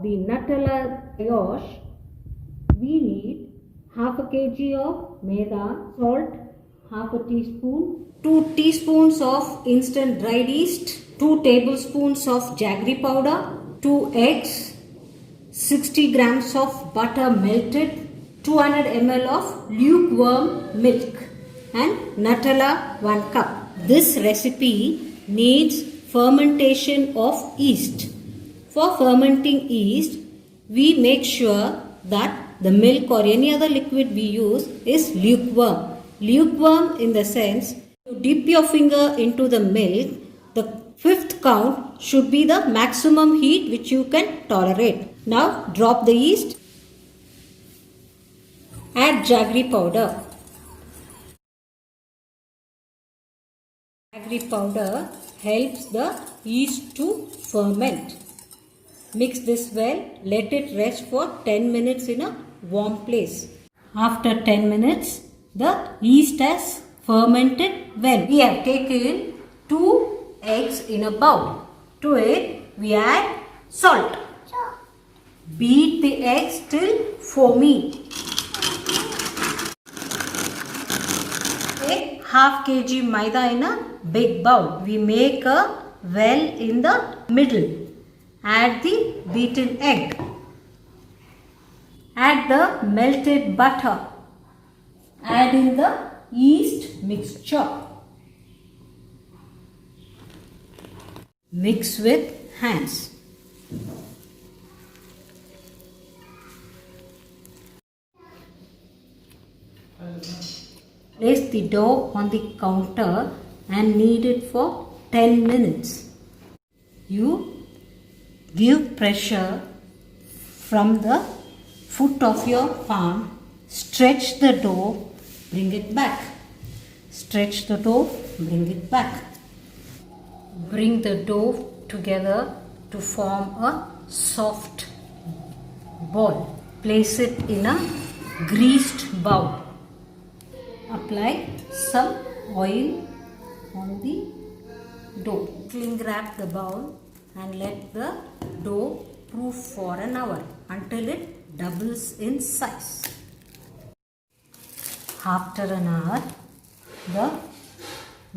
the Nutella brioche, we need half a kg of maida, salt, half a teaspoon, 2 teaspoons of instant dried yeast, 2 tablespoons of jaggery powder, 2 eggs, 60 grams of butter melted, 200 ml of lukewarm milk and Nutella 1 cup. This recipe needs fermentation of yeast. For fermenting yeast, we make sure that the milk or any other liquid we use is lukewarm. Lukewarm in the sense, you dip your finger into the milk, the 5th count should be the maximum heat which you can tolerate. Now drop the yeast, add jaggery powder. Jaggery powder helps the yeast to ferment. Mix this well, let it rest for 10 minutes in a warm place. After 10 minutes, the yeast has fermented well. We have taken 2 eggs in a bowl. To it, we add salt. Beat the eggs till foamy. Take half kg maida in a big bowl. We make a well in the middle. Add the beaten egg. Add the melted butter. Add in the yeast mixture. Mix with hands. Place the dough on the counter and knead it for 10 minutes. You give pressure from the foot of your palm, stretch the dough, bring it back. Stretch the dough, bring it back. Bring the dough together to form a soft ball. Place it in a greased bowl. Apply some oil on the dough. Cling wrap the bowl and let the dough proof for an hour until it doubles in size. After an hour, the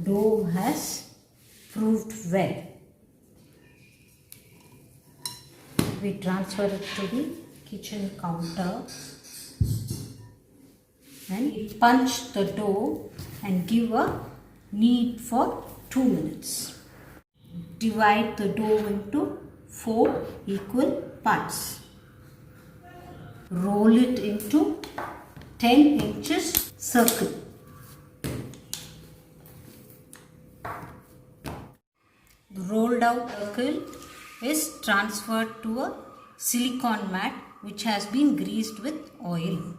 dough has proofed well. We transfer it to the kitchen counter and punch the dough and give a knead for 2 minutes. Divide the dough into 4 equal parts. Roll it into 10 inches circle. The rolled out circle is transferred to a silicone mat which has been greased with oil.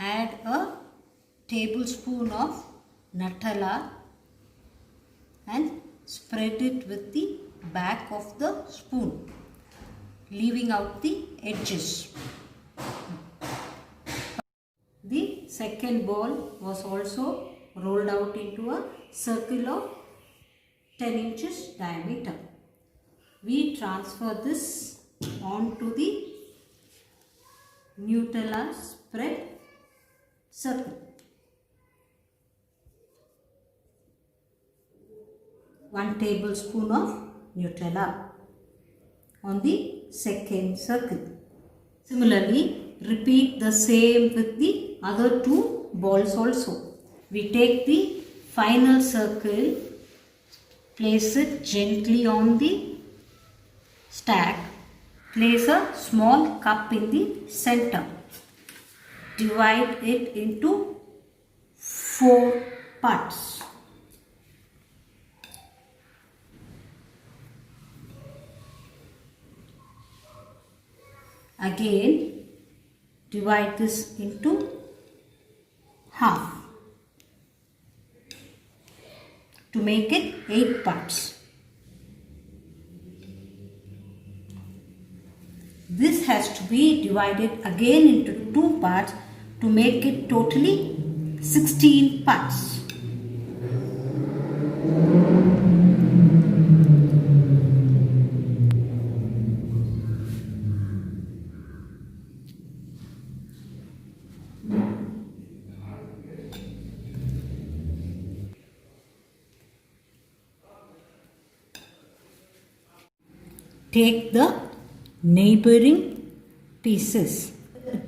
Add a tablespoon of Nutella and spread it with the back of the spoon, leaving out the edges. The second ball was also rolled out into a circle of 10 inches diameter. We transfer this onto the Nutella spread circle. 1 tablespoon of Nutella on the second circle. Similarly, repeat the same with the other 2 balls also. We take the final circle, place it gently on the stack, place a small cup in the center. Divide it into 4 parts. Again, divide this into half to make it 8 parts. This has to we divide it again into two parts to make it totally 16 parts. Take the neighboring pieces,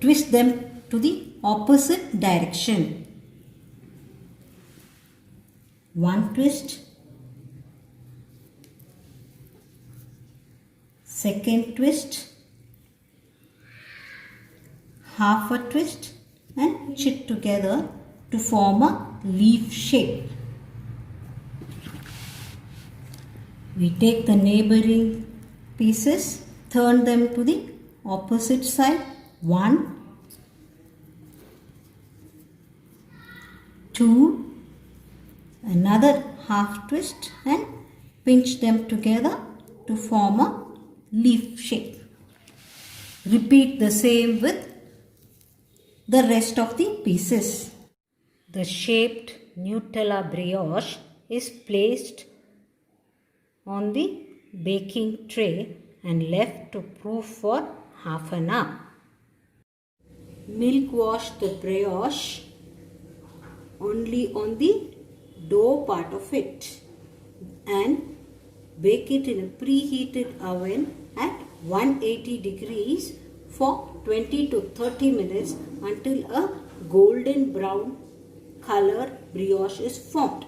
twist them to the opposite direction. One twist, second twist, half a twist, and pinch it together to form a leaf shape. We take the neighboring pieces, turn them to the opposite side. 1, 2, another half twist and pinch them together to form a leaf shape. Repeat the same with the rest of the pieces. The shaped Nutella brioche is placed on the baking tray and left to proof for half an hour. Milk wash the brioche only on the dough part of it and bake it in a preheated oven at 180 degrees for 20 to 30 minutes until a golden brown color brioche is formed.